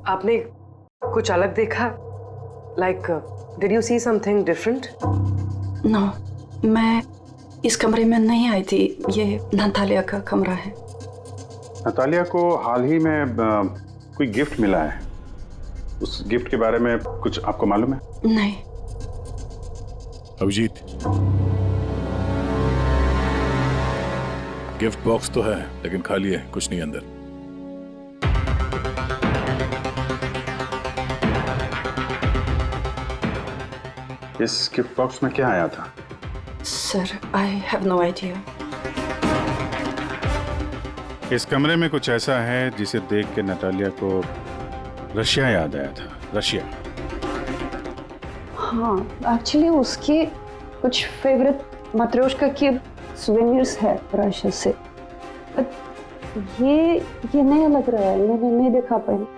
आपने कुछ अलग देखा? Like did you see something different? No, मैं इस कमरे में नहीं आई थी। ये नतालिया का कमरा है। नतालिया को हाल ही में कोई गिफ्ट मिला है। उस गिफ्ट के बारे में कुछ आपको मालूम है? नहीं। अभिजीत, गिफ्ट बॉक्स तो है लेकिन खाली है, कुछ नहीं अंदर। इस गिफ्ट बॉक्स में क्या आया था? Sir, I have no idea. इस कमरे में कुछ ऐसा है जिसे देख के नतालिया को रशिया याद आया था। रशिया। हाँ, एक्चुअली उसके कुछ फेवरेट मात्रोश्का के सुवेनिर्स है रशिया से। ये नया लग रहा है, मैंने नहीं देखा पहले।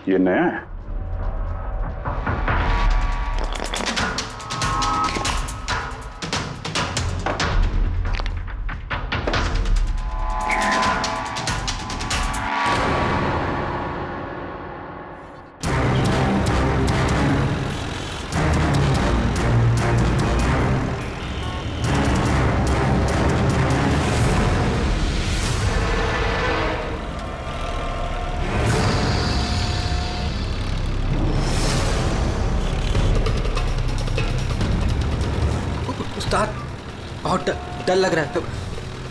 ये नया है? उस्ताद, बहुत डर लग रहा है।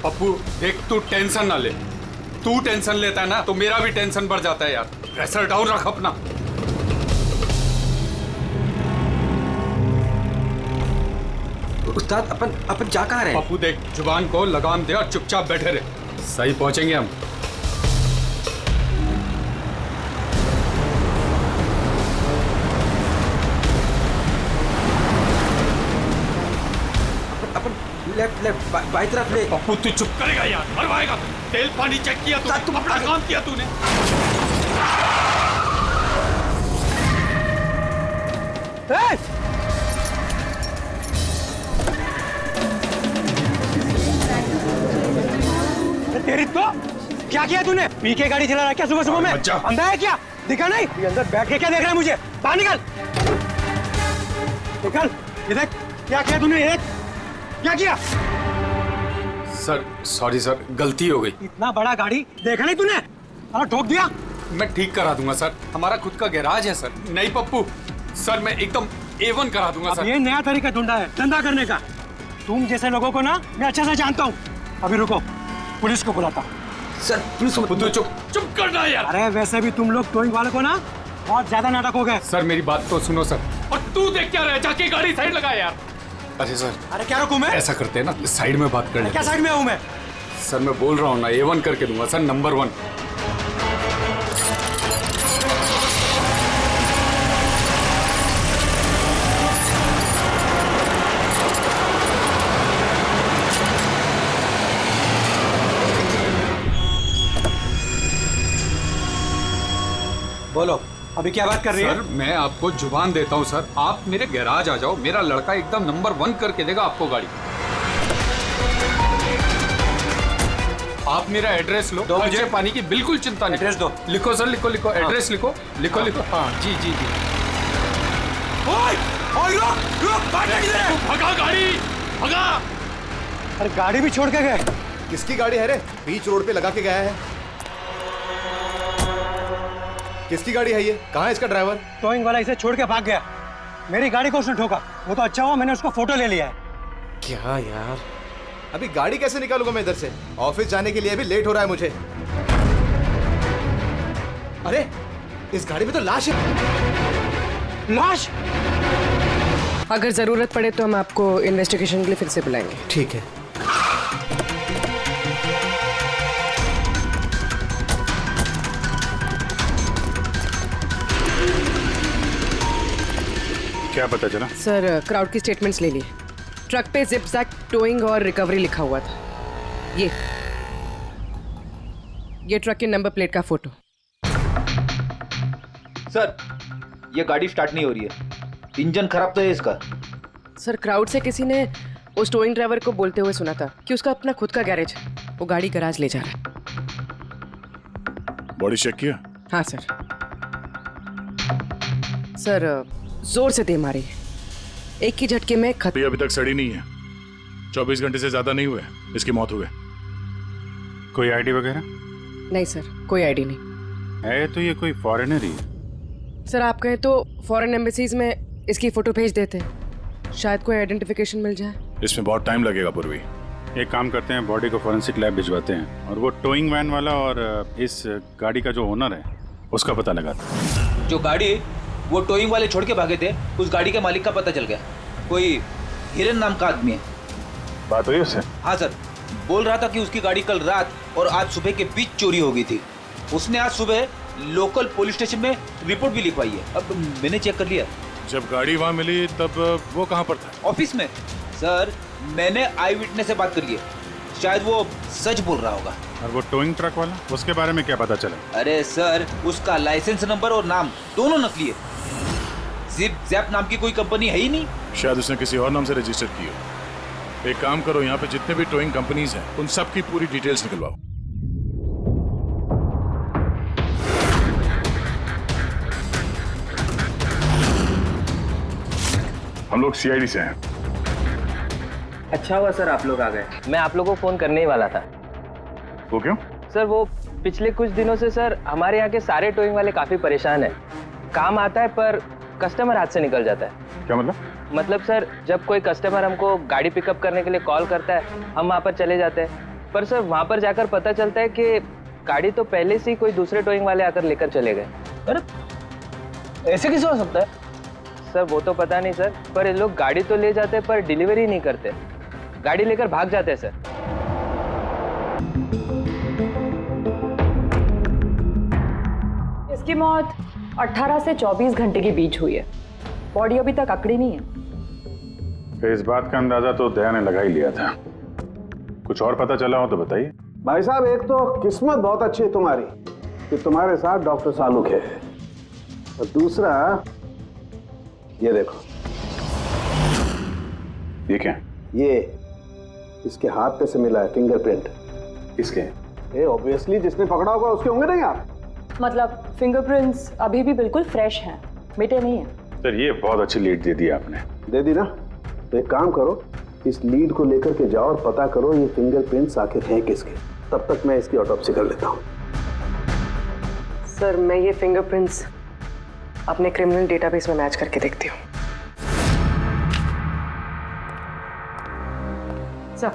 पप्पू देख, तू टेंशन ना ले। तू टेंशन लेता है ना तो मेरा भी टेंशन बढ़ जाता है यार। प्रेशर डाउन रख अपना। उस्ताद, अपन जा कहाँ रहे हैं? पप्पू देख, जुबान को लगाम दे और चुपचाप बैठे रहे। सही पहुंचेंगे हम। लेफ्ट लेफ्ट बाई तरफ ले। पप्पू तू चुप करेगा यार, मरवाएगा। तेल पानी चेक किया तूने? तुम अपना काम किया तूने? तेरी तो क्या किया तूने? पी के गाड़ी चला रहा है क्या सुबह सुबह में? अंधा है क्या? दिखा नहीं? ये अंदर बैठ के क्या देख रहा है मुझे? बाहर निकल। निकल। ये देख, क्या किया तूने? ये देख, क्या किया? सर सॉरी सर, गलती हो गई। इतना बड़ा गाड़ी देखा नहीं तूने? और ठोक दिया। मैं ठीक करा दूंगा सर, हमारा खुद का गैराज है सर। नहीं पप्पू सर, मैं एकदम A1 करा दूंगा सर। ये नया तरीका ढूंढा है धंधा करने का। तुम जैसे लोगों को ना मैं अच्छे से जानता हूँ। अभी रुको, पुलिस को बुलाता हूँ। सर पुलिस को तू चुप करना यार। अरे वैसे भी तुम लोग टोइंग वाले को ना बहुत ज्यादा नाटक हो गए। सर मेरी बात तो सुनो सर। और तू देख क्या रहा है? जाके गाड़ी साइड लगा यार। अरे सर, अरे क्या रुकूं मैं? ऐसा करते हैं ना, साइड में बात कर लेते हैं। क्या साइड में हूँ मैं? सर मैं बोल रहा हूँ ना, A1 करके दूंगा सर, नंबर 1। बोलो, अभी क्या बात कर रही है? सर मैं आपको जुबान देता हूँ सर, आप मेरे गैराज आ जाओ, मेरा लड़का एकदम नंबर 1 करके देगा आपको गाड़ी। आप मेरा एड्रेस लो, मुझे पानी की बिल्कुल चिंता नहीं। एड्रेस दो। लिखो सर, लिखो एड्रेस लिखो। हाँ जी जी जी। भगा गाड़ी, भगा। अरे गाड़ी भी छोड़ के गए। किसकी गाड़ी है रे? बीच रोड पे लगा के गया है। किसकी गाड़ी है ये? कहाँ है इसका ड्राइवर? टोइंग वाला इसे छोड़ के भाग गया। मेरी गाड़ी को उसने ठोका। वो तो अच्छा हुआ मैंने उसका फोटो ले लिया है। क्या यार, अभी गाड़ी कैसे निकालूंगा मैं इधर से? ऑफिस जाने के लिए भी लेट हो रहा है मुझे। अरे इस गाड़ी में तो लाश है। लाश? अगर जरूरत पड़े तो हम आपको इन्वेस्टिगेशन के लिए फिर से बुलाएंगे। ठीक है। क्या पता चला? सर क्राउड की स्टेटमेंट्स ले लिए। ट्रक पे जिप जैक टोइंग और रिकवरी लिखा हुआ था। ये ट्रक के नंबर प्लेट का फोटो। सर ये गाड़ी स्टार्ट नहीं हो रही है, इंजन खराब तो है इसका। सर क्राउड से किसी ने उस टोइंग ड्राइवर को बोलते हुए सुना था कि उसका अपना खुद का गैरेज है, वो गाड़ी गैराज ले जा रहा है। बॉडी चेक किया? हाँ सर। सर जोर से दे मारी है, एक ही झटके में ये अभी तक सड़ी नहीं है, 24 घंटे से ज्यादा नहीं हुए इसकी मौत हुए। कोई आईडी वगैरह? नहीं सर, कोई आईडी नहीं है। तो ये कोई फॉरेनर ही है। सर। आप कहें तो फॉरेन एम्बेसीज में इसकी फोटो भेज देते, शायद कोई आइडेंटिफिकेशन मिल जाए। इसमें बहुत टाइम लगेगा पूर्वी। एक काम करते हैं, बॉडी को फॉरेंसिक लैब भिजवाते हैं और वो टोइंग वैन वाला और इस गाड़ी का जो ओनर है उसका पता लगाते हैं। जो गाड़ी वो टोइंग वाले छोड़ के भागे थे, उस गाड़ी के मालिक का पता चल गया। कोई हिरन नाम का आदमी है। बात हुई उससे? हाँ सर, बोल रहा था कि उसकी गाड़ी कल रात और आज सुबह के बीच चोरी हो गई थी। उसने आज सुबह लोकल पुलिस स्टेशन में रिपोर्ट भी लिखवाई है। अब मैंने चेक कर लिया। जब गाड़ी वहां मिली तब वो कहां पर था? ऑफिस में। सर मैंने आई विटनेस से बात कर ली है, शायद वो सच बोल रहा होगा। और वो टोइंग ट्रक वाला, उसके बारे में क्या पता चला? अरे सर, उसका लाइसेंस नंबर और नाम दोनों नकली है। जिप जैप नाम की कोई कंपनी है ही नहीं। शायद उसने किसी और नाम से रजिस्टर की हो। एक काम करो, यहाँ पे जितने भी टोइंग कंपनीज हैं उन सब की पूरी डिटेल्स निकलवाओ। हम लोग सीआईडी से हैं। अच्छा हुआ सर आप लोग आ गए, मैं आप लोगों को फोन करने ही वाला था। वो क्यों? सर वो पिछले कुछ दिनों से सर हमारे यहाँ के सारे टोइंग वाले काफी परेशान हैं। काम आता है पर कस्टमर हाथ से निकल जाता है। क्या मतलब? मतलब सर, जब कोई कस्टमर हमको गाड़ी पिकअप करने के लिए कॉल करता है, हम वहाँ पर चले जाते हैं, पर सर वहाँ पर जाकर पता चलता है कि गाड़ी तो पहले से ही कोई दूसरे टोइंग वाले आकर लेकर चले गए। अरे ऐसे कैसे हो सकता है? सर वो तो पता नहीं सर, पर ये लोग गाड़ी तो ले जाते हैं पर डिलीवरी नहीं करते, गाड़ी लेकर भाग जाते हैं सर। इसकी मौत 18 से 24 घंटे के बीच हुई है। बॉडी अभी तक अकड़ी नहीं है। तो इस बात का अंदाजा तो दया ने लगा ही लिया था। कुछ और पता चला हो तो बताइए। भाई साहब, एक तो किस्मत बहुत अच्छी है तुम्हारी कि तुम्हारे साथ डॉक्टर सालुक है, और दूसरा ये देखो। ये क्या? ये इसके हाथ पे से मिला है फिंगरप्रिंट। किसके? ये ऑब्वियसली जिसने पकड़ा होगा उसके होंगे नहीं आप? मतलब फिंगरप्रिंट्स अभी भी बिल्कुल फ्रेश हैं, मिटे नहीं हैं। सर ये बहुत अच्छी लीड दे दी आपने। दे दी ना? तो एक काम करो, इस लीड को लेकर के जाओ और पता करो ये फिंगरप्रिंट्स आखिर हैं किसके। तब तक मैं इसकी ऑटोप्सी कर लेता हूँ। सर मैं ये फिंगरप्रिंट्स अपने क्रिमिनल डेटाबेस में मैच करके देखती हूँ। सर।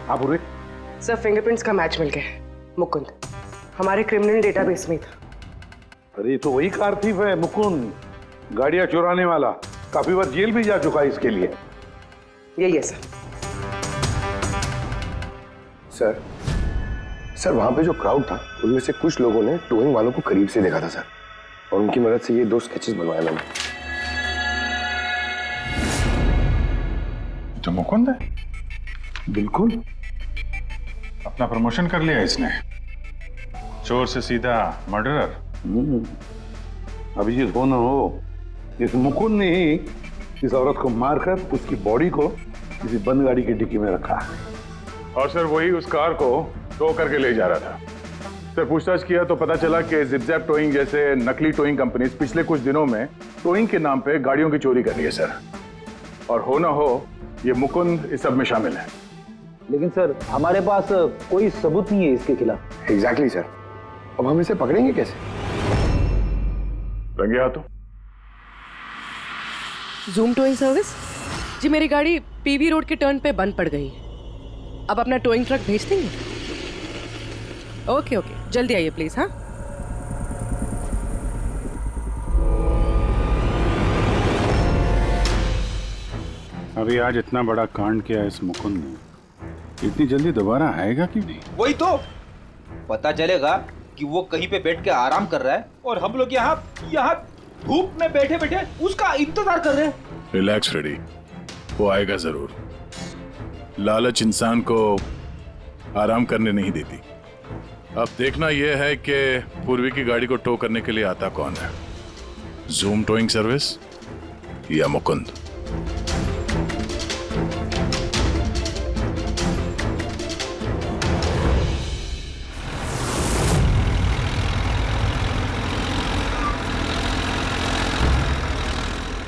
हाँ पूर्वी। सर फिंगरप्रिंट्स का मैच मिल गया। मुकुंद हमारे क्रिमिनल डेटाबेस में था। अरे तो वही कारतीफ है मुकुंद, गाड़ियां चुराने वाला। काफी बार जेल भी जा चुका है इसके लिए। यही है सर। सर वहां पे जो क्राउड था उनमें से कुछ लोगों ने टोइंग वालों को करीब से देखा था सर, और उनकी मदद से ये 2 स्केचेस बनवाए मैंने। तो मुकुंद है? बिल्कुल अपना प्रमोशन कर लिया इसने, चोर से सीधा मर्डरर। अभी ये हो ना हो, इस मुकुंद ने ही इस औरत को मारकर उसकी बॉडी को किसी बंद गाड़ी की डिक्की में रखा। और सर वही उस कार को टो करके ले जा रहा था। सर पूछताछ किया तो पता चला कि जिप-जैप टोइंग जैसे नकली टोइंग कंपनीज पिछले कुछ दिनों में टोइंग के नाम पे गाड़ियों की चोरी कर रही है सर। और हो ना हो ये मुकुंद इस सब में शामिल है। लेकिन सर हमारे पास कोई सबूत नहीं है इसके खिलाफ। एग्जैक्टली सर, अब हम इसे पकड़ेंगे कैसे? रंगे हाथों। जूम टोइंग सर्विस जी, मेरी गाड़ी पीवी रोड के टर्न पे बंद पड़ गई। अब अपना टोइंग ट्रक भेज देंगे? ओके ओके, जल्दी आइए प्लीज। हाँ अभी आज इतना बड़ा कांड किया इस मुकुंद ने, इतनी जल्दी दोबारा आएगा कि नहीं? वही तो पता चलेगा कि वो कहीं पे बैठ के आराम कर रहा है और हम लोग यहाँ धूप में बैठे बैठे उसका इंतजार कर रहे हैं। रिलैक्स फ्रेडी, वो आएगा जरूर। लालच इंसान को आराम करने नहीं देती। अब देखना यह है कि पूर्वी की गाड़ी को टो करने के लिए आता कौन है, जूम टोइंग सर्विस या मुकुंद।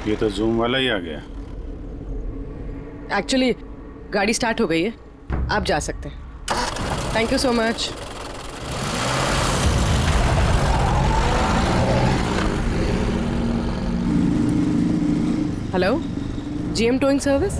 ये तो जूम वाला ही आ गया। एक्चुअली गाड़ी स्टार्ट हो गई है, आप जा सकते हैं। Thank you so much. Hello, GM towing service.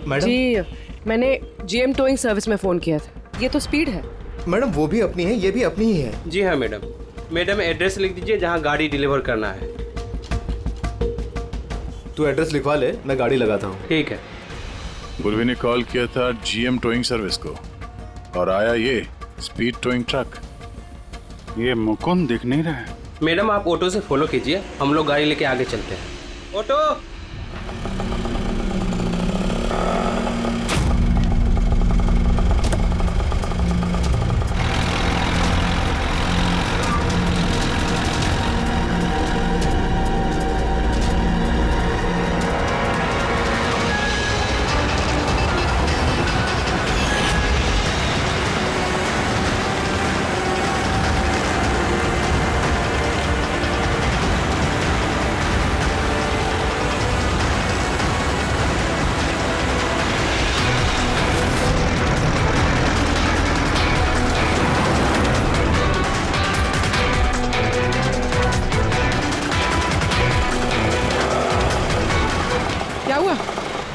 Madam? जी, मैंने GM टोइंग सर्विस में फ़ोन किया था। ये तो स्पीड है। मैडम वो भी अपनी है, ये भी अपनी ही है। जी हाँ मैडम। मैडम एड्रेस लिख दीजिए जहाँ गाड़ी डिलीवर करना है। तू एड्रेस लिखवा ले, मैं गाड़ी लगाता हूँ। ठीक है। पूर्वी ने कॉल किया था GM टोइंग सर्विस को और आया ये स्पीड टोइंग ट्रक। ये मुकुंद दिख नहीं रहा है। मैडम आप ऑटो से फॉलो कीजिए, हम लोग गाड़ी लेके आगे चलते हैं। ऑटो।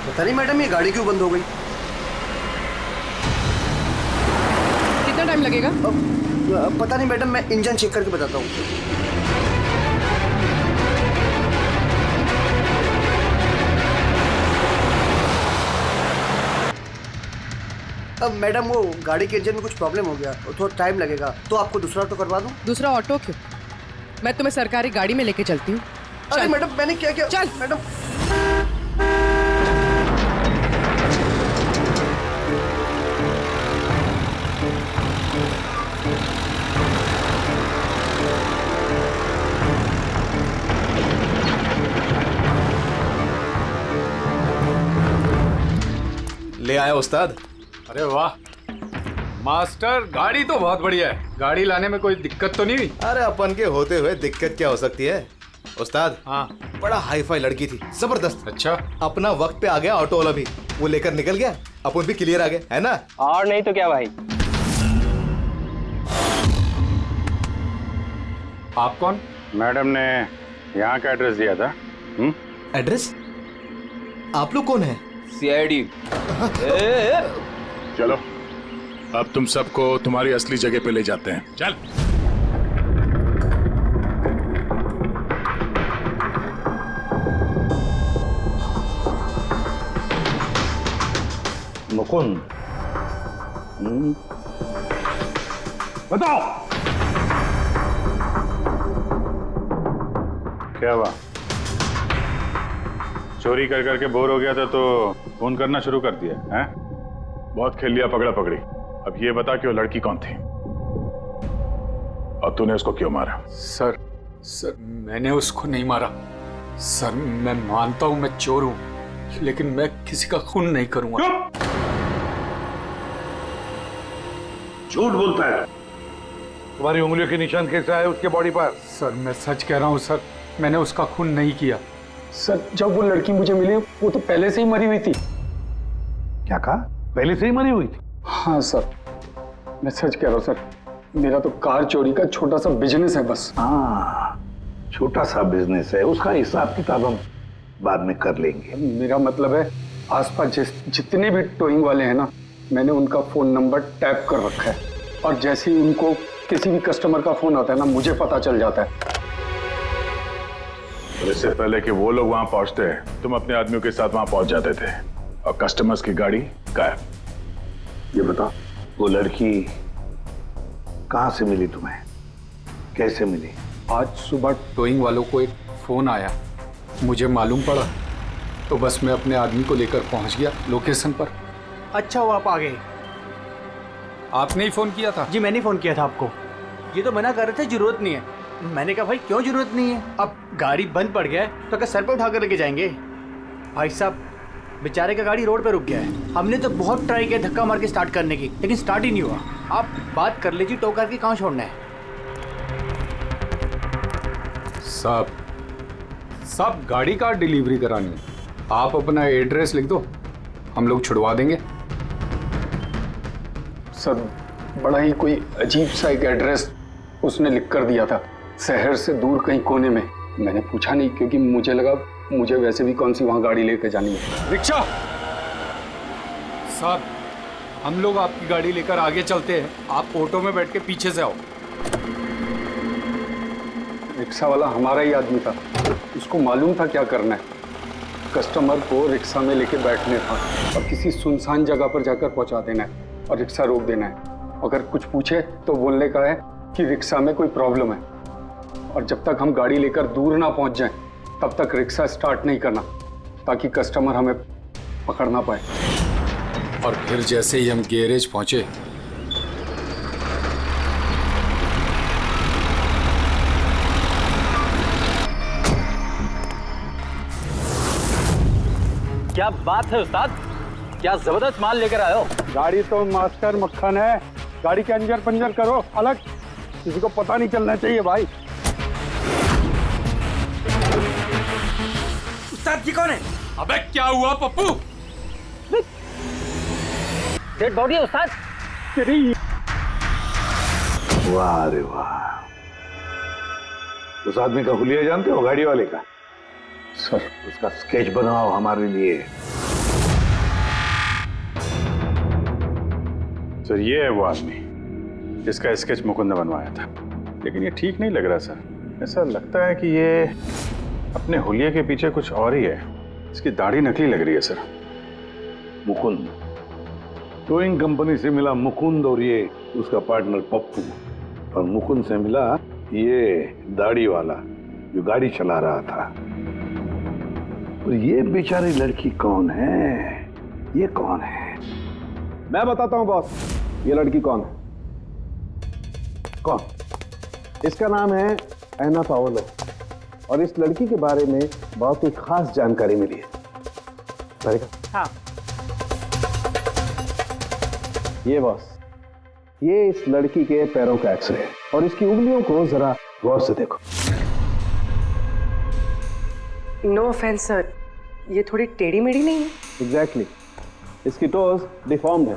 पता नहीं मैडम ये गाड़ी क्यों बंद हो गई। कितना टाइम लगेगा? पता नहीं मैडम, मैं इंजन चेक करके बताता हूँ। अब मैडम वो गाड़ी के इंजन में कुछ प्रॉब्लम हो गया, थोड़ा टाइम लगेगा, तो आपको दूसरा ऑटो करवा दूँ? दूसरा ऑटो क्यों? मैं तुम्हें सरकारी गाड़ी में लेके चलती हूँ। अरे मैडम मैंने क्या किया? चल मैडम। ले आया उस्ताद। अरे वाह मास्टर, गाड़ी तो बहुत बढ़िया है। गाड़ी लाने में कोई दिक्कत तो नहीं हुई? अरे अपन के होते हुए दिक्कत क्या हो सकती है उस्ताद? हाँ, बड़ा हाई फाई लड़की थी, जबरदस्त। अच्छा, अपना वक्त पे आ गया ऑटो वाला भी, वो लेकर निकल गया, अपन भी क्लियर आ गए, है ना? और नहीं तो क्या भाई। आप कौन? मैडम ने यहाँ का एड्रेस दिया था। एड्रेस? आप लोग कौन है? CID। चलो अब तुम सबको तुम्हारी असली जगह पे ले जाते हैं। चल। मुकुंद, बताओ क्या हुआ? चोरी कर करके बोर हो गया था तो फोन करना शुरू कर दिया है? बहुत खेल लिया पकड़ा पकड़ी। अब ये बता कि वो लड़की कौन थी और तूने उसको क्यों मारा? सर मैंने उसको नहीं मारा। सर मैं मानता हूं मैं चोर हूं, लेकिन मैं किसी का खून नहीं करूंगा। झूठ बोलता है। तुम्हारी उंगलियों के निशान कैसे आए उसके बॉडी पर? सर मैं सच कह रहा हूं सर, मैंने उसका खून नहीं किया। सर जब वो लड़की मुझे मिली वो तो पहले से ही मरी हुई थी। क्या कहा? पहले से ही मरी हुई थी? हाँ सर, मैं सच कह रहा हूँ सर, मेरा तो कार चोरी का छोटा सा बिजनेस है बस। हाँ, छोटा सा बिजनेस है, उसका हिसाब किताब हम बाद में कर लेंगे। मेरा मतलब है आसपास जितने भी टोइंग वाले हैं ना, मैंने उनका फोन नंबर टैप कर रखा है और जैसे ही उनको किसी भी कस्टमर का फोन आता है ना, मुझे पता चल जाता है। इससे पहले कि वो लोग वहां पहुंचते तुम अपने आदमियों के साथ वहां पहुंच जाते थे और कस्टमर्स की गाड़ी गायब। ये बता, वो लड़की कहां से मिली तुम्हें? कैसे मिली? आज सुबह टोइंग वालों को एक फोन आया, मुझे मालूम पड़ा, तो बस मैं अपने आदमी को लेकर पहुंच गया लोकेशन पर। अच्छा हुआ आप आ गए। आपने ही फोन किया था? जी मैंने फोन किया था आपको। ये तो मना कर रहे थे जरूरत नहीं है। मैंने कहा भाई क्यों जरूरत नहीं है, अब गाड़ी बंद पड़ गया है तो क्या सर पे उठा कर लेके जाएंगे? भाई साहब बेचारे का गाड़ी रोड पे रुक गया है। हमने तो बहुत ट्राई किया धक्का मार के स्टार्ट करने की, लेकिन स्टार्ट ही नहीं हुआ। आप बात कर लीजिए, टो करके कहाँ छोड़ना है? साहब गाड़ी का डिलीवरी करानी है, आप अपना एड्रेस लिख दो, हम लोग छुड़वा देंगे। सर बड़ा ही कोई अजीब सा एक एड्रेस उसने लिख कर दिया था, शहर से दूर कहीं कोने में। मैंने पूछा नहीं क्योंकि मुझे लगा मुझे वैसे भी कौन सी वहां गाड़ी लेकर जानी है। रिक्शा साहब, हम लोग आपकी गाड़ी लेकर आगे चलते हैं, आप ऑटो में बैठ के पीछे से आओ। रिक्शा वाला हमारा ही आदमी था, उसको मालूम था क्या करना है। कस्टमर को रिक्शा में लेके बैठने था और किसी सुनसान जगह पर जाकर पहुंचा देना है और रिक्शा रोक देना है। अगर कुछ पूछे तो बोलने का है कि रिक्शा में कोई प्रॉब्लम है, और जब तक हम गाड़ी लेकर दूर ना पहुंच जाएं तब तक रिक्शा स्टार्ट नहीं करना, ताकि कस्टमर हमें पकड़ ना पाए। और फिर जैसे ही हम गैरेज पहुंचे, क्या बात है उस्ताद, क्या जबरदस्त माल लेकर आए हो। गाड़ी तो मास्टर मक्खन है, गाड़ी के अंजर पंजर करो अलग, किसी को पता नहीं चलना चाहिए भाई। उस्ताद जी कौन है? अबे क्या हुआ पप्पू? डेड बॉडी है उस्ताद। वाह रे वाह, उस आदमी का हुलिया जानते हो, गाड़ी वाले का? सर उसका स्केच बनाओ हमारे लिए। सर ये है वो आदमी जिसका स्केच मुकुंद ने बनवाया था, लेकिन ये ठीक नहीं लग रहा सर। ऐसा लगता है कि ये अपने हुलिया के पीछे कुछ और ही है। इसकी दाढ़ी नकली लग रही है सर। मुकुंद, टोइंग कंपनी से मिला मुकुंद और ये उसका पार्टनर पप्पू, और मुकुंद से मिला ये दाढ़ी वाला जो गाड़ी चला रहा था। और ये बेचारी लड़की कौन है? ये कौन है? मैं बताता हूं बॉस, ये लड़की कौन है। कौन? इसका नाम है एना पाओलो, और इस लड़की के बारे में बहुत ही खास जानकारी मिली है। हाँ। ये बॉस, ये इस लड़की के पैरों का एक्सरे है, और इसकी उंगलियों को जरा गौर से देखो। नो ऑफेंस सर, ये थोड़ी टेढ़ी मेढ़ी नहीं है? एग्जैक्टली, इसकी टोज डिफॉर्म्ड है,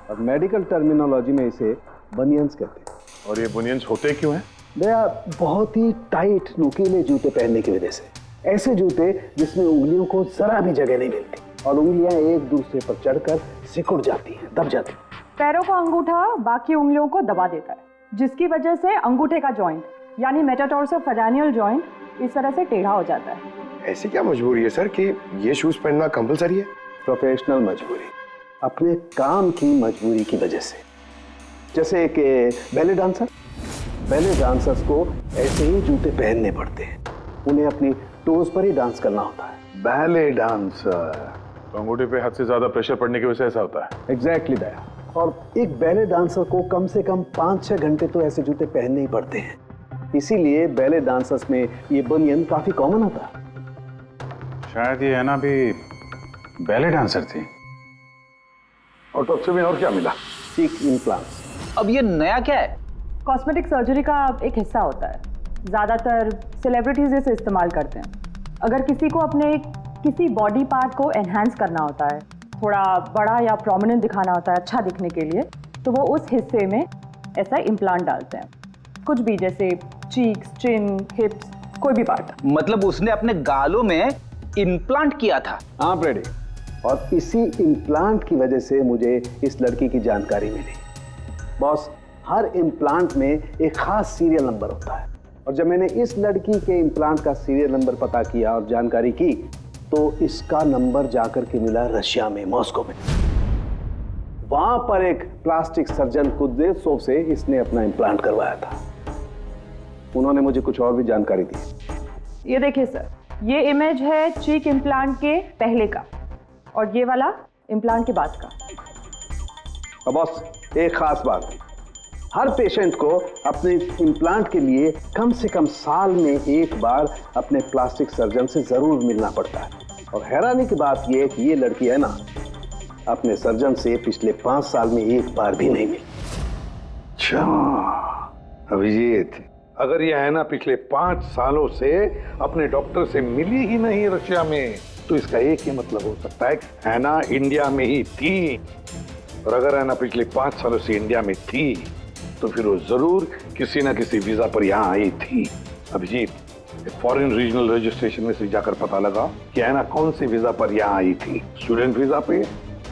और मेडिकल टर्मिनोलॉजी में इसे बनियंस कहते हैं। और ये बुनियंस होते क्यों हैं? भैया बहुत ही टाइट नुकीले जूते पहनने की वजह से, ऐसे जूते जिसमें उंगलियों को जरा भी जगह नहीं मिलती और उंगलियां एक दूसरे पर चढ़कर सिकुड़ जाती हैं, दब जाती हैं। पैरों का अंगूठा बाकी उंगलियों को दबा देता है, जिसकी वजह से अंगूठे का जॉइंट यानी मेटाटार्सोफेरेनियल जॉइंट इस तरह से टेढ़ा हो जाता है। ऐसी क्या मजबूरी है सर कि ये शूज पहनना कंपलसरी है? प्रोफेशनल मजबूरी, अपने काम की मजबूरी की वजह से। जैसे कि बैले डांसर्स को ऐसे ही जूते पहनने पड़ते हैं, उन्हें अपनी टोज पर ही डांस करना होता है। बैले डांसर, अंगूठे पे हद से ज्यादा प्रेशर पड़ने की वजह से ऐसा होता है। एग्जैक्टली दया, और एक बैले डांसर को कम से कम 5-6 घंटे तो ऐसे जूते पहनने ही पड़ते हैं, इसीलिए बैले डांसर्स में ये बनियन काफी कॉमन होता है। शायद ये है ना भी बैले डांसर थी। ऑटोप्सी में और क्या मिला? चीक इम्प्लांट्स। अब ये नया क्या है? कॉस्मेटिक सर्जरी का एक हिस्सा होता है, ज़्यादातर सेलिब्रिटीज इसे इस्तेमाल करते हैं। अगर किसी को अपने किसी बॉडी पार्ट को एनहांस करना होता है, थोड़ा बड़ा या प्रोमिनेंट दिखाना होता है अच्छा दिखने के लिए, तो वो उस हिस्से में ऐसा इम्प्लांट डालते हैं। कुछ भी, जैसे चीक्स, चिन, हिप्स, कोई भी पार्ट। मतलब उसने अपने गालों में इम्प्लांट किया था? हाँ ब्रेडी, और इसी इम्प्लांट की वजह से मुझे इस लड़की की जानकारी मिली। बॉस, हर इम्प्लांट में एक खास सीरियल नंबर होता है, और जब मैंने इस लड़की के इम्प्लांट का सीरियल नंबर पता किया और जानकारी की, तो इसका नंबर जाकर के मिला रशिया में, मॉस्को में। वहां पर एक प्लास्टिक सर्जन कुद्रेसोव से इसने अपना इम्प्लांट करवाया था। उन्होंने मुझे कुछ और भी जानकारी दी। ये देखिए सर, ये इमेज है चीक इम्प्लांट के पहले का और ये वाला इम्प्लांट के बाद का। अब बॉस, एक खास बात, हर पेशेंट को अपने इम्प्लांट के लिए कम से कम साल में एक बार अपने प्लास्टिक सर्जन से जरूर मिलना पड़ता है। और हैरानी की बात यह है कि ये लड़की है ना, अपने सर्जन से पिछले 5 साल में एक बार भी नहीं मिली। अच्छा अभिजीत, अगर यह है ना पिछले 5 सालों से अपने डॉक्टर से मिली ही नहीं रशिया में, तो इसका एक ही मतलब हो सकता है कि हैना इंडिया में ही थी। और अगर हैना पिछले 5 सालों से इंडिया में थी तो फिर वो जरूर किसी ना किसी वीजा पर यहाँ आई थी। अभिजीत, फॉरेन रीजनल रजिस्ट्रेशन में से जाकर पता लगा कि हैना कौन से वीजा पर यहाँ आई थी। स्टूडेंट वीजा पे,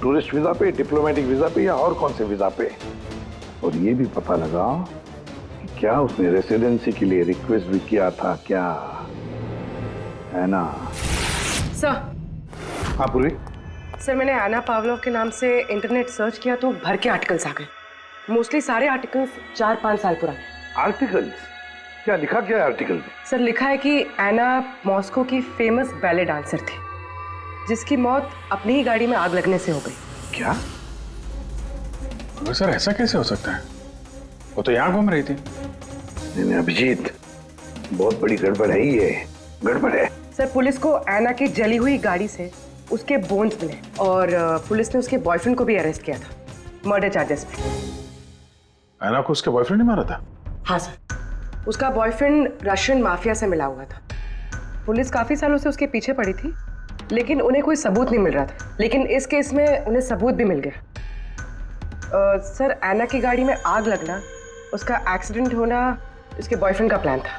टूरिस्ट वीजा पे, डिप्लोमेटिक वीजा पे या और कौन से वीजा पे। और ये भी पता लगा कि क्या उसने रेसिडेंसी के लिए रिक्वेस्ट भी किया था क्या, है ना? सर। हाँ पूरी। सर, मैंने एना पावलोव के नाम से इंटरनेट सर्च किया तो भर के आर्टिकल्स आ गए। मोस्टली सारे आर्टिकल्स 4-5 साल पुराने। आर्टिकल्स? क्या लिखा क्या है आर्टिकल में? सर, लिखा है कि एना मॉस्को की फेमस बैले डांसर थी जिसकी मौत अपनी ही गाड़ी में आग लगने से हो गई। क्या? अगर सर ऐसा कैसे हो सकता है? वो तो यहाँ घूम रही थी। नहीं अभिजीत, बहुत बड़ी गड़बड़ है ये, गड़बड़ है। सर, पुलिस को एना की जली हुई गाड़ी से उसके बोन्स मिले और पुलिस ने उसके बॉयफ्रेंड को भी अरेस्ट किया था मर्डर चार्जेस पे। एना को उसके बॉयफ्रेंड ने मारा था? हाँ सर, उसका बॉयफ्रेंड रशियन माफिया से मिला हुआ था। पुलिस काफी सालों से उसके पीछे पड़ी थी लेकिन उन्हें कोई सबूत नहीं मिल रहा था। लेकिन इस केस में उन्हें सबूत भी मिल गया। सर, एना की गाड़ी में आग लगना, उसका एक्सीडेंट होना उसके बॉयफ्रेंड का प्लान था।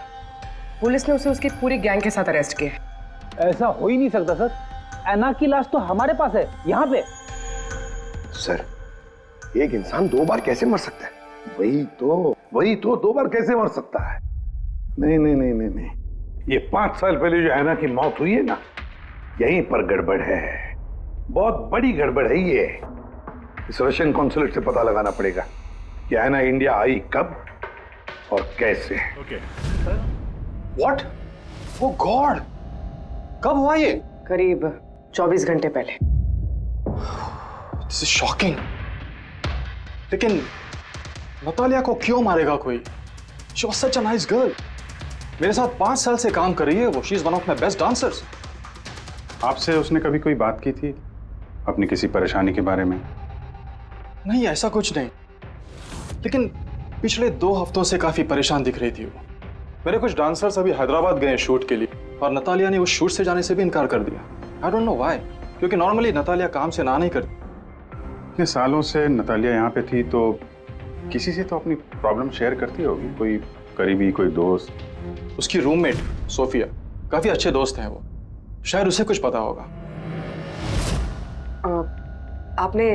पुलिस ने उसे उसकी पूरी गैंग के साथ अरेस्ट किया। ऐसा हो ही नहीं सकता सर, एना की लाश तो हमारे पास है यहाँ पे। सर, एक इंसान 2 बार कैसे मर सकता है? वही तो 2 बार कैसे मर सकता है? नहीं, ये 5 साल पहले जो हैना की मौत हुई है ना, यहीं पर गड़बड़ है, बहुत बड़ी गड़बड़ है ये। इस रशियन कॉन्सुलेट से पता लगाना पड़ेगा कि हैना इंडिया आई कब और कैसे। ओके। व्हाट? ओ गॉड, कब हुआ ये? करीब 24 घंटे पहले। This is shocking. लेकिन नतालिया को क्यों मारेगा कोई? She was such a nice girl. मेरे साथ 5 साल से काम कर रही है वो। She is one of my best dancers. आपसे उसने कभी कोई बात की थी अपनी किसी परेशानी के बारे में? नहीं, ऐसा कुछ नहीं। लेकिन पिछले 2 हफ्तों से काफी परेशान दिख रही थी वो। मेरे कुछ डांसर्स अभी हैदराबाद गए शूट के लिए और नतालिया ने उस शूट से जाने से भी इनकार कर दिया। आई डोंट नो व्हाई, क्योंकि नॉर्मली नतालिया काम से ना नहीं करती। इतने सालों से नतालिया यहाँ पे थी तो किसी से तो अपनी प्रॉब्लम शेयर करती होगी, कोई करीबी, कोई दोस्त। उसकी रूममेट सोफिया, काफी अच्छे दोस्त हैं वो, शायद उसे कुछ पता होगा। आपने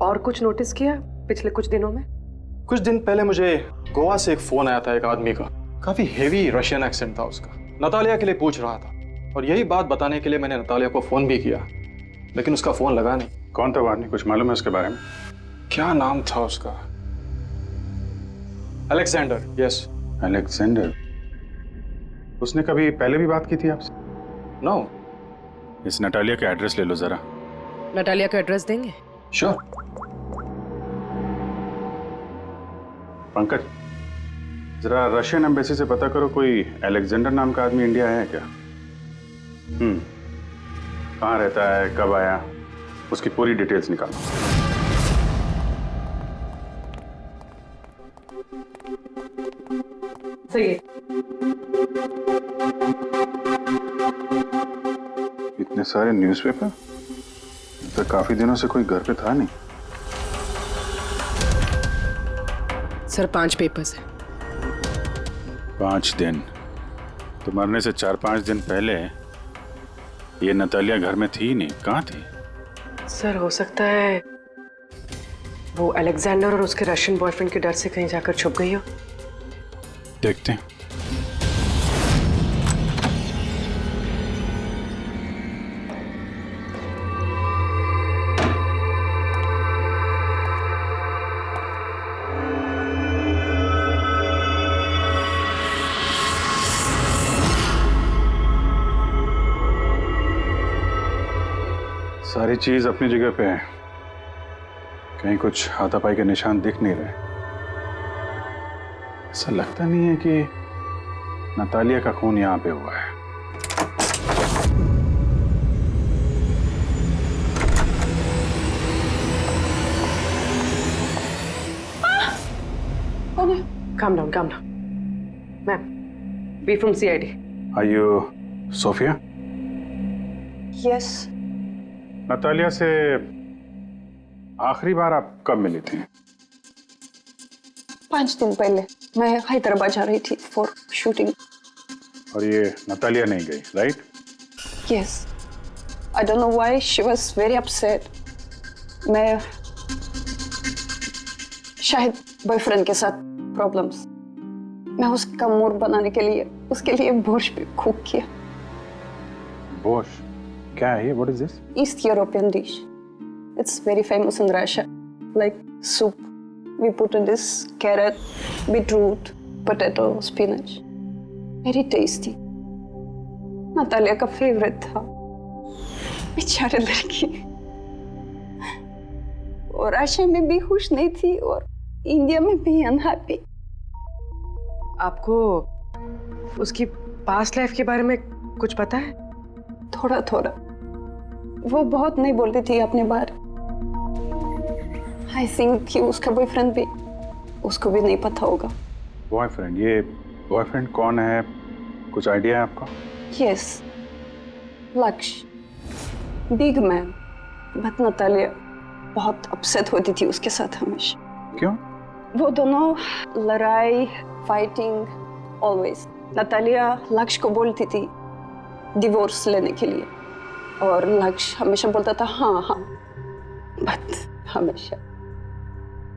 और कुछ नोटिस किया पिछले कुछ दिनों में? कुछ दिन पहले मुझे गोवा से एक फोन आया था एक आदमी का, काफी हेवी रशियन एक्सेंट था उसका। नतालिया के लिए पूछ रहा था और यही बात बताने के लिए मैंने नतालिया को फोन भी किया, लेकिन उसका फोन लगा नहीं। कौन था वो आदमी, कुछ मालूम है उसके बारे में? क्या नाम था उसका? अलेक्जेंडर। Yes, Alexander. उसने कभी पहले भी बात की थी आपसे? नो। इस नटालिया का एड्रेस ले लो जरा। नटालिया का एड्रेस देंगे? श्योर। पंकज, जरा रशियन एम्बेसी से पता करो कोई अलेक्जेंडर नाम का आदमी इंडिया है क्या? कहाँ रहता है, कब आया, उसकी पूरी डिटेल्स निकालो। सही है। इतने सारे न्यूज़पेपर, तो काफी दिनों से कोई घर पे था नहीं। सर, 5 पेपर्स हैं। 5 दिन? तो मरने से 4-5 दिन पहले ये नतालिया घर में थी नहीं, कहाँ थी? सर, हो सकता है वो अलेक्जेंडर और उसके रशियन बॉयफ्रेंड के डर से कहीं जाकर छुप गई हो। देखते हैं। सारी चीज अपनी जगह पे है, कहीं कुछ हाथापाई के निशान दिख नहीं रहे। ऐसा लगता नहीं है कि नतालिया का खून यहाँ पे हुआ है। Calm down, calm down. Ma'am, we from CID. Are you Sophia? Yes. Natalia से आखिरी बार आप कब मिली थी? 5 दिन पहले मैं हैदराबाद जा रही थी फॉर शूटिंग। और ये नतालिया नहीं गई, right? Yes. I don't know why she was very upset. मैं शायद बॉयफ्रेंड के साथ प्रॉब्लम्स। मैं उसका मूड बनाने के लिए उसके लिए बोर्श भी कुक किया। बोर्श? क्या है ये? What is this? East European dish. It's very famous in Russia. Like soup. We put in this carrot, beetroot, potato, spinach. Very tasty. Natalia का फेवरेट था। बेचारे लड़की। और रशिया में भी खुश नहीं थी और इंडिया में भी अनहैप्पी। आपको उसकी पास्ट लाइफ के बारे में कुछ पता है? थोड़ा थोड़ा। वो बहुत नहीं बोलती थी अपने बारे। आई थिंक कि उसका बॉयफ्रेंड भी उसको भी नहीं पता होगा। बॉयफ्रेंड? ये बॉयफ्रेंड कौन है? कुछ आइडिया है आपका? यस, लक्ष्य, बिग मैन। बट नतालिया बहुत अपसेट होती थी उसके साथ हमेशा। क्यों? वो दोनों लड़ाई, फाइटिंग, ऑलवेज। नतालिया लक्ष्य को बोलती थी डिवोर्स लेने के लिए और लक्ष्य हमेशा बोलता था हाँ हाँ, बट हमेशा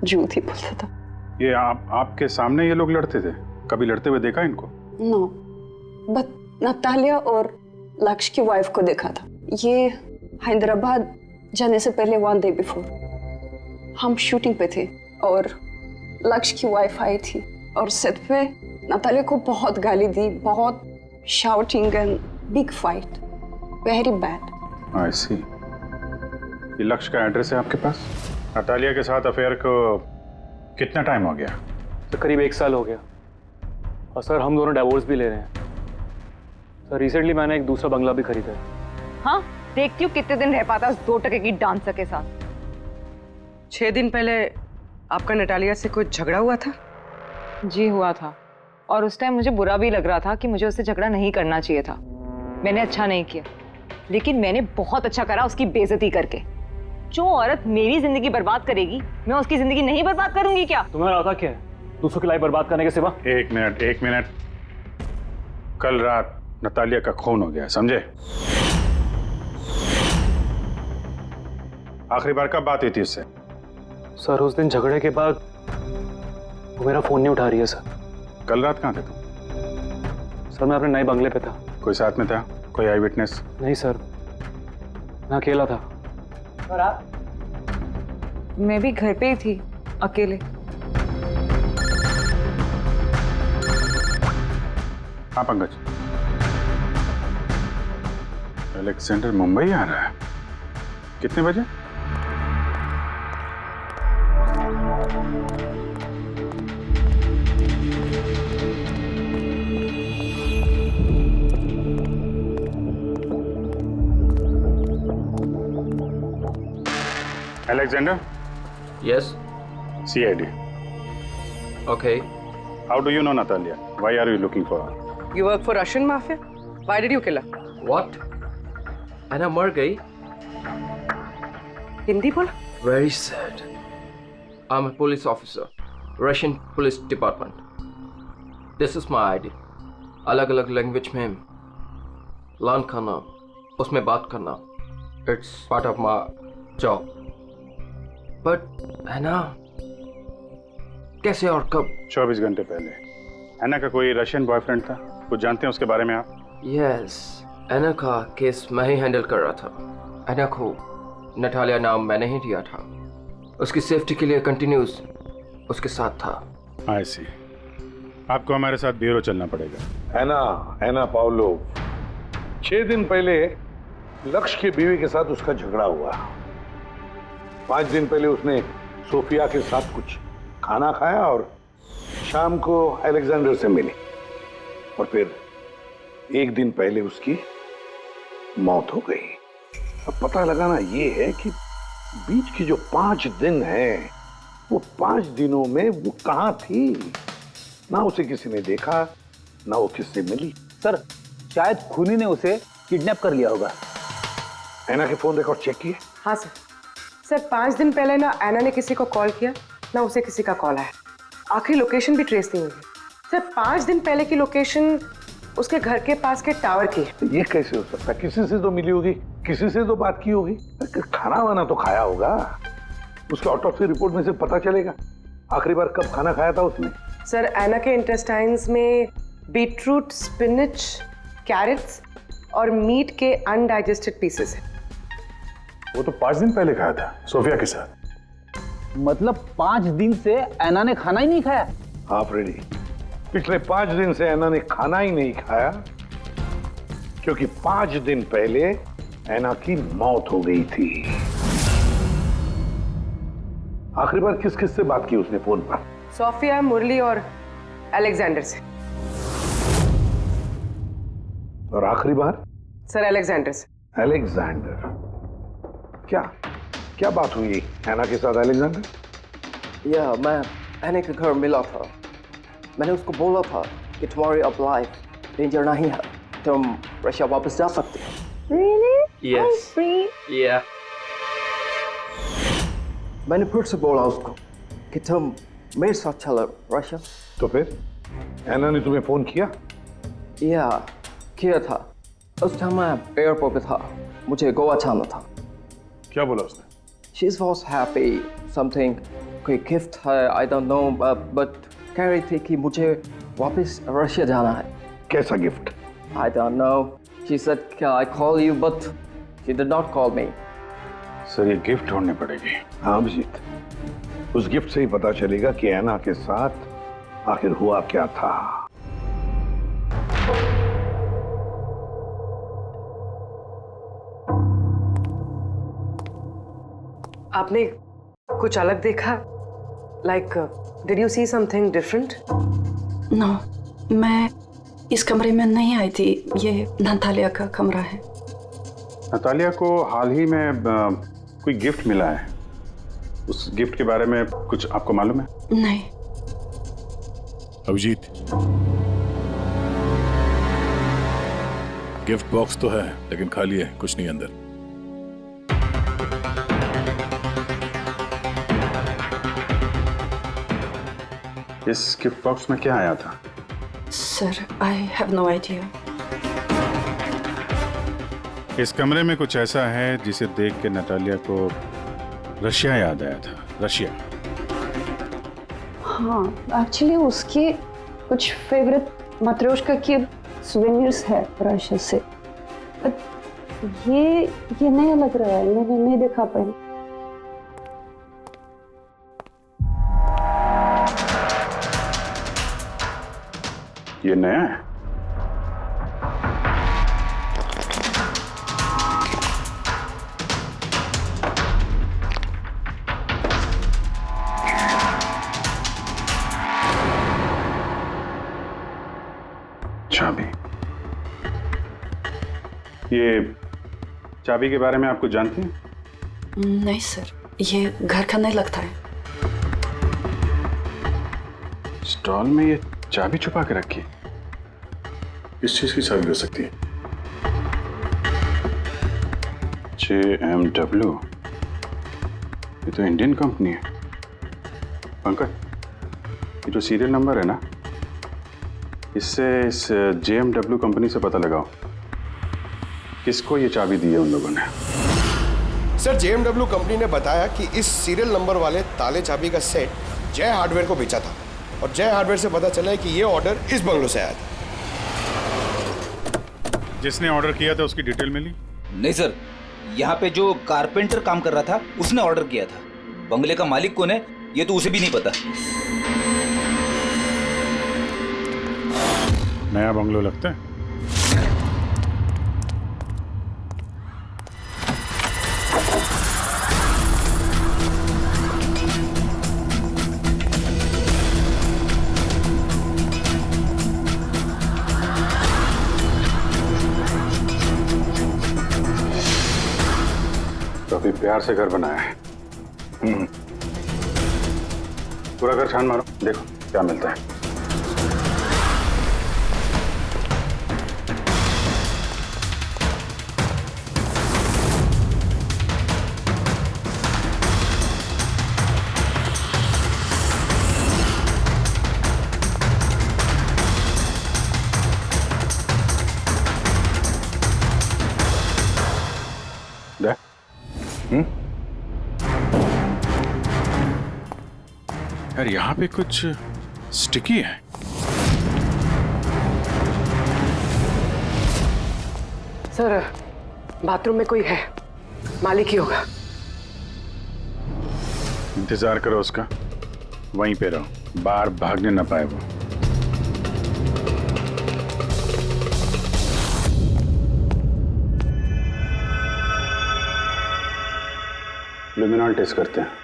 झूठ ही बोलता था। ये आपके सामने ये लोग लड़ते थे? कभी लड़ते हुए देखा इनको? नो, बट नतालिया और लक्ष्य की वाइफ को देखा था। ये हैदराबाद जाने से पहले 1 डे बिफोर हम शूटिंग पे थे और लक्ष्य की वाइफ आई थी और सेट पे नतालिया को बहुत गाली दी, बहुत shouting and big fight, very bad. I see. ये लक्ष्य का एड्रेस है आपके पास? नतालिया के साथ अफेयर को कितना टाइम हो गया? तो करीब 1 साल हो गया और सर हम दोनों डिवोर्स भी ले रहे हैं। सर रिसेंटली मैंने एक दूसरा बंगला भी खरीदा है। हाँ, देखती हूँ कितने दिन रह पाता उस 2 टके की डांसर के साथ। 6 दिन पहले आपका नतालिया से कुछ झगड़ा हुआ था? जी हुआ था और उस टाइम मुझे बुरा भी लग रहा था कि मुझे उससे झगड़ा नहीं करना चाहिए था। मैंने अच्छा नहीं किया, लेकिन मैंने बहुत अच्छा करा उसकी बेइज्जती करके। जो औरत मेरी जिंदगी बर्बाद करेगी, मैं उसकी जिंदगी नहीं बर्बाद करूंगी क्या? तुम्हारा इरादा क्या है दूसरों की लाइफ बर्बाद करने के सिवा? एक मिनट। कल रात नतालिया का खून हो गया, समझे? आखिरी बार कब बात हुई थी उससे? सर उस दिन झगड़े के बाद वो मेरा फोन नहीं उठा रही है सर। कल रात कहाँ थे तुम? सर मैं अपने नए बंगले पे था। कोई साथ में था? कोई आई विटनेस? नहीं सर, मैं अकेला था। और आप? मैं भी घर पे ही थी, अकेले। हाँ पंकज, अलेक्जेंडर मुंबई आ रहा है। कितने बजे? Alexander? Yes. CID. Okay. How do you know Natalia? Why are you looking for her? You work for Russian mafia? Why did you kill her? What? Anna मर गई? हिंदी बोल? Very sad. I'm a police officer, Russian Police Department. This is my ID. अलग-अलग language में learn करना, उसमें बात करना, it's part of my job. But Anna, कैसे और कब? 24 घंटे पहले। एना का कोई रशियन बॉयफ्रेंड था? कुछ जानते हैं उसके बारे में आप? Yes, एना का केस मैं ही हैंडल कर रहा था। एना को नटालिया नाम मैंने ही दिया था। उसकी सेफ्टी के लिए कंटिन्यूस उसके साथ था। I see. आपको हमारे साथ ब्यूरो चलना पड़ेगा। एना पाउलो 6 दिन पहले लक्ष्य की बीवी के साथ उसका झगड़ा हुआ। 5 दिन पहले उसने सोफिया के साथ कुछ खाना खाया और शाम को अलेक्जेंडर से मिली और फिर 1 दिन पहले उसकी मौत हो गई। अब पता लगाना ये है कि बीच की जो 5 दिन है वो 5 दिनों में वो कहां थी। ना उसे किसी ने देखा, ना वो किससे मिली। सर शायद खूनी ने उसे किडनैप कर लिया होगा। ऐना के फोन रिकॉर्ड चेक किए? हाँ सर 5 दिन पहले ना ऐना ने किसी को कॉल किया, ना उसे किसी का कॉल आया। आखिरी लोकेशन भी ट्रेस नहीं हुई। सर 5 दिन पहले की लोकेशन उसके घर के पास के टावर की है। ये कैसे हो सकता है? किसी से तो मिली होगी, किसी से तो बात की होगी, खाना वाना तो खाया होगा। उसके ऑटोप्सी रिपोर्ट में से पता चलेगा आखिरी बार कब खाना खाया था उसने। सर ऐना के इंटेस्टाइन्स में बीटरूट, स्पिनच, कैरेट्स और मीट के अनडाइजेस्टेड पीसेस हैं। वो तो 5 दिन पहले खाया था सोफिया के साथ। मतलब 5 दिन से ऐना ने खाना ही नहीं खाया? हाँ फ्रेडी, पिछले 5 दिन से ऐना ने खाना ही नहीं खाया क्योंकि 5 दिन पहले ऐना की मौत हो गई थी। आखिरी बार किस किस से बात की उसने फोन पर? सोफिया, मुरली और अलेक्जेंडर से। और आखिरी बार? सर अलेक्जेंडर से। अलेक्जेंडर? क्या बात हुई ऐना के साथ अलेक्जेंडर? या मैं ऐना के घर मिला था। मैंने उसको बोला था कि तुम्हारी अब लाइफ डेंजर नहीं है, तुम रशिया वापस जा सकते हो। Really? Yes. I'm free. Yeah. मैंने फिर से बोला उसको कि तुम मेरे साथ चलो रशिया। तो फिर ऐना ने तुम्हें फोन किया? या किया था। उस टाइम मैं एयरपोर्ट पे था, मुझे गोवा जाना था। क्या बोला उसने? She was happy, something कोई गिफ्ट है, I don't know, but कह रही थी कि मुझे वापस रशिया जाना है। कैसा gift? I don't know. She said, "Can I call you?" But she did not call me. Sir ये गिफ्ट ढूंढनी पड़ेगी। हाँ अभिजीत, उस गिफ्ट से ही पता चलेगा कि ऐना के साथ आखिर हुआ क्या था। आपने कुछ अलग देखा? Like, did you see something different? No, मैं इस कमरे में नहीं आई थी। ये नतालिया का कमरा है। नतालिया को हाल ही में कोई गिफ्ट मिला है। उस गिफ्ट के बारे में कुछ आपको मालूम है? नहीं। अभिजीत, गिफ्ट बॉक्स तो है लेकिन खाली है, कुछ नहीं अंदर। इस गिफ्ट बॉक्स में क्या आया था? Sir I have no idea. इस कमरे में कुछ ऐसा है जिसे देख के नतालिया को रशिया याद आया था। रशिया? हाँ, एक्चुअली उसके कुछ फेवरेट मात्रोश्का के सुवेनिर्स है रशिया से। ये नया लग रहा है, मैंने नहीं देखा पहले। ये नया है? चाबी। ये चाबी के बारे में आपको जानते हैं? नहीं सर, ये घर का नहीं लगता है। स्टॉल में ये चाबी छुपा के रखी। किस चीज की चाबी हो सकती है? JMW, ये तो इंडियन कंपनी है। पंकज, ये जो सीरियल नंबर है ना, इससे इस JMW कंपनी से पता लगाओ किसको ये चाबी दी है उन लोगों ने। सर JMW कंपनी ने बताया कि इस सीरियल नंबर वाले ताले चाबी का सेट जय हार्डवेयर को बेचा था और जय हार्डवेयर से पता चला है कि ये ऑर्डर इस बंगलों से आया था। जिसने ऑर्डर किया था उसकी डिटेल मिली? नहीं सर, यहाँ पे जो कारपेंटर काम कर रहा था उसने ऑर्डर किया था। बंगले का मालिक कौन है ये तो उसे भी नहीं पता। नया बंगलो लगता है। प्यार से घर बनाया है। पूरा घर छान मारो, देखो क्या मिलता है। यार यहाँ पे कुछ स्टिकी है। सर बाथरूम में कोई है, मालिक ही होगा। इंतजार करो उसका, वहीं पे रहो, बाहर भागने ना पाए वो। लुमिनॉल टेस्ट करते हैं।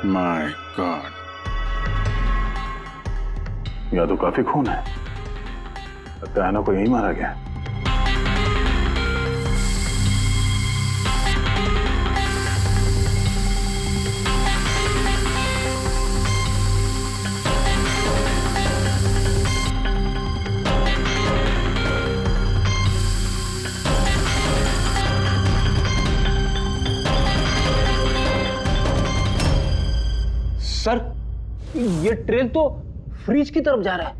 माय गॉड, या तो काफी खून है, लगता है ना को यही मारा गया। सर ये ट्रेन तो फ्रिज की तरफ जा रहा है।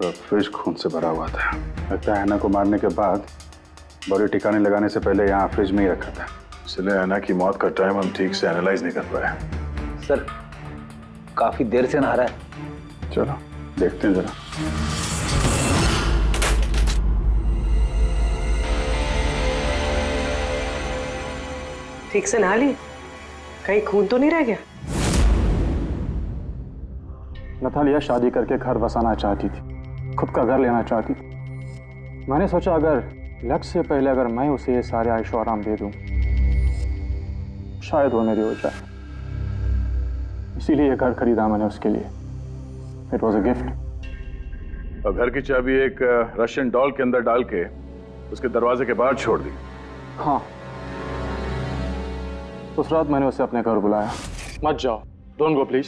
तो फ्रिज खून से भरा हुआ था। लगता है हैना को मारने के बाद बॉडी ठिकाने लगाने से पहले यहाँ फ्रिज में ही रखा था, इसलिए हैना की मौत का टाइम हम ठीक से एनालाइज नहीं कर पाए। सर काफी देर से नहा रहा है। चलो देखते हैं जरा। ठीक से नहा ली, कहीं खून तो नहीं रह गया? नतालिया शादी करके घर बसाना चाहती थी, खुद का घर लेना चाहती थी। मैंने सोचा अगर लक्ष्य से पहले अगर मैं उसे ये सारे आयशो आराम दे दूं, शायद वो मेरी हो जाए। इसीलिए ये घर खरीदा मैंने उसके लिए। It was a gift. और घर की चाबी एक रशियन डॉल के अंदर डाल के उसके दरवाजे के बाहर छोड़ दी। हाँ, उस रात मैंने उसे अपने घर बुलाया। मत जाओ, डोंट गो प्लीज।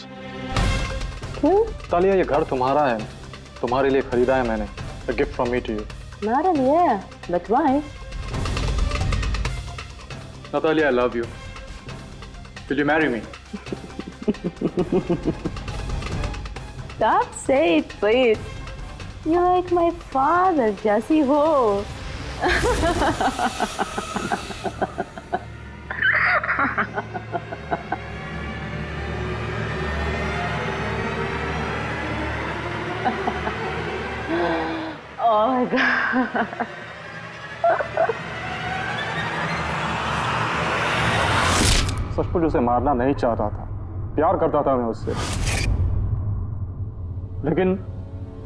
क्यों? तालिया ये घर तुम्हारा है, तुम्हारे लिए खरीदा है मैंने। A gift from me to you. Not really, yeah. But why? Natalia, I love you. Will you marry me? Stop saying it, please. You're like my father, Jesse Ho. Oh my God. सचमुच उसे मारना नहीं चाहता था, प्यार करता था मैं उससे,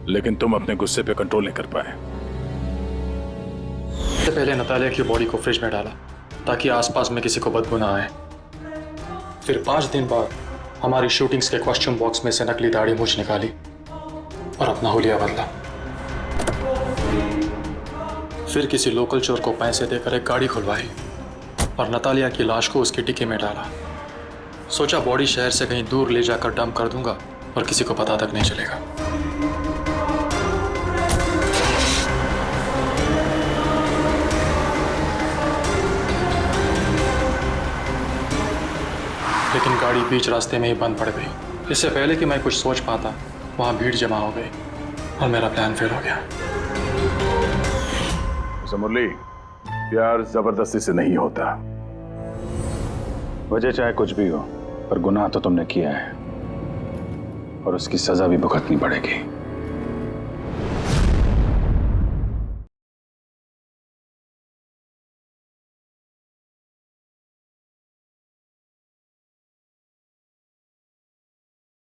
लेकिन तुम अपने गुस्से पे कंट्रोल नहीं कर पाए। इससे पहले नतालिया की बॉडी को फ्रिज में डाला ताकि आसपास में किसी को बदबू ना आए। फिर 5 दिन बाद हमारी शूटिंग्स के कॉस्ट्यूम बॉक्स में से नकली दाढ़ी मूंछ निकाली और अपना हुलिया बदला। फिर किसी लोकल चोर को पैसे देकर एक गाड़ी खुलवाई और नतालिया की लाश को उसकी डिक्की में डाला। सोचा बॉडी शहर से कहीं दूर ले जाकर डंप कर दूंगा और किसी को पता तक नहीं चलेगा। लेकिन गाड़ी बीच रास्ते में ही बंद पड़ गई। इससे पहले कि मैं कुछ सोच पाता, वहां भीड़ जमा हो गई और मेरा प्लान फेल हो गया। मुरली, प्यार जबरदस्ती से नहीं होता। वजह चाहे कुछ भी हो, पर गुनाह तो तुमने किया है और उसकी सजा भी भुगतनी पड़ेगी।